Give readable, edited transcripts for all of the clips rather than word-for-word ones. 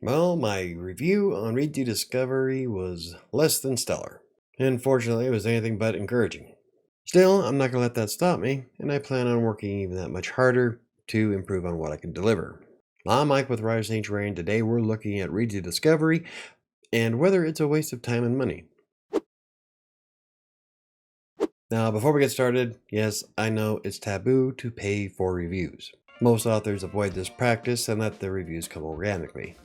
Well, my review on Reedsy Discovery was less than stellar. Unfortunately, it was anything but encouraging. Still, I'm not going to let that stop me, and I plan on working even that much harder to improve on what I can deliver. I'm Mike with WriterSanctuary, and today we're looking at Reedsy Discovery and whether it's a waste of time and money. Now, before we get started, yes, I know it's taboo to pay for reviews. Most authors avoid this practice and let their reviews come organically.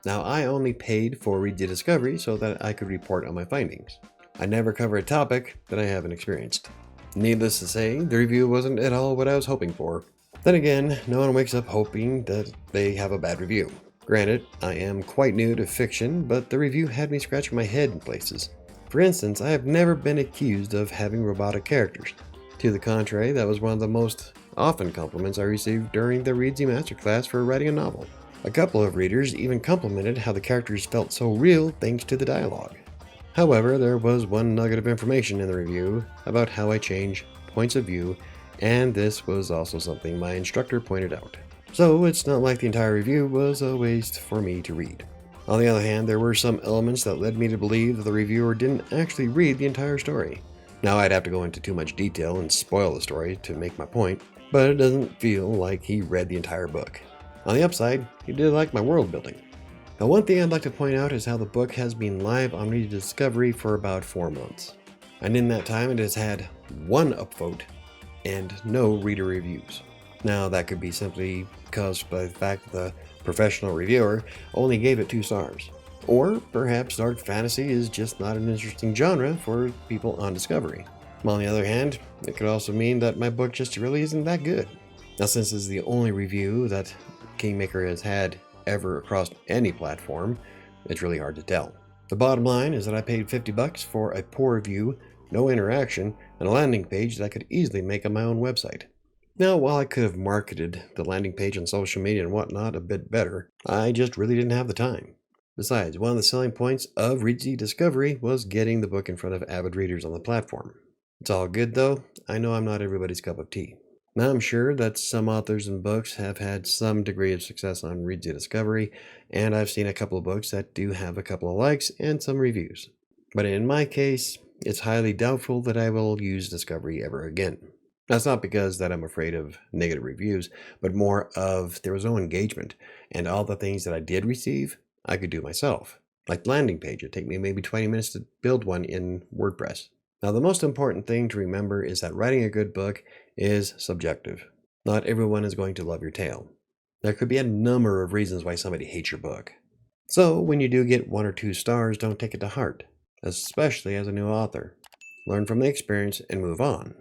Now, I only paid for Reedsy Discovery so that I could report on my findings. I never cover a topic that I haven't experienced. Needless to say, the review wasn't at all what I was hoping for. Then again, no one wakes up hoping that they have a bad review. Granted, I am quite new to fiction, but the review had me scratching my head in places. For instance, I have never been accused of having robotic characters. To the contrary, that was one of the most often compliments I received during the Reedsy Masterclass for writing a novel. A couple of readers even complimented how the characters felt so real thanks to the dialogue. However, there was one nugget of information in the review about how I change points of view, and this was also something my instructor pointed out. So it's not like the entire review was a waste for me to read. On the other hand, there were some elements that led me to believe that the reviewer didn't actually read the entire story. Now, I'd have to go into too much detail and spoil the story to make my point, but it doesn't feel like he read the entire book. On the upside, he did like my world building. Now, one thing I'd like to point out is how the book has been live on Reedsy Discovery for about 4 months. And in that time, it has had 1 upvote and no reader reviews. Now, that could be simply caused by the fact that the professional reviewer only gave it 2 stars. Or perhaps dark fantasy is just not an interesting genre for people on Discovery. On the other hand, it could also mean that my book just really isn't that good. Now, since this is the only review that Kingmaker has had ever across any platform, it's really hard to tell. The bottom line is that I paid $50 for a poor review, no interaction, and a landing page that I could easily make on my own website. Now, while I could have marketed the landing page on social media and whatnot a bit better, I just really didn't have the time. Besides, one of the selling points of Reedsy Discovery was getting the book in front of avid readers on the platform. It's all good though. I know I'm not everybody's cup of tea. Now, I'm sure that some authors and books have had some degree of success on Reedsy Discovery, and I've seen a couple of books that do have a couple of likes and some reviews. But in my case, it's highly doubtful that I will use Discovery ever again. That's not because that I'm afraid of negative reviews, but more of there was no engagement, and all the things that I did receive, I could do myself. Like the landing page, it'd take me maybe 20 minutes to build one in WordPress. Now, the most important thing to remember is that writing a good book is subjective. Not everyone is going to love your tale. There could be a number of reasons why somebody hates your book. So, when you do get 1 or 2 stars, don't take it to heart, especially as a new author. Learn from the experience and move on.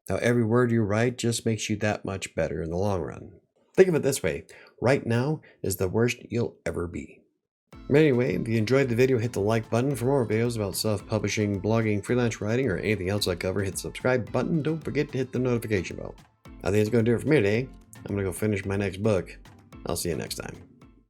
Now, every word you write just makes you that much better in the long run. Think of it this way: right now is the worst you'll ever be. But anyway, if you enjoyed the video, hit the like button. For more videos about self-publishing, blogging, freelance writing, or anything else I cover, hit the subscribe button. Don't forget to hit the notification bell. I think it's going to do it for me today. I'm going to go finish my next book. I'll see you next time.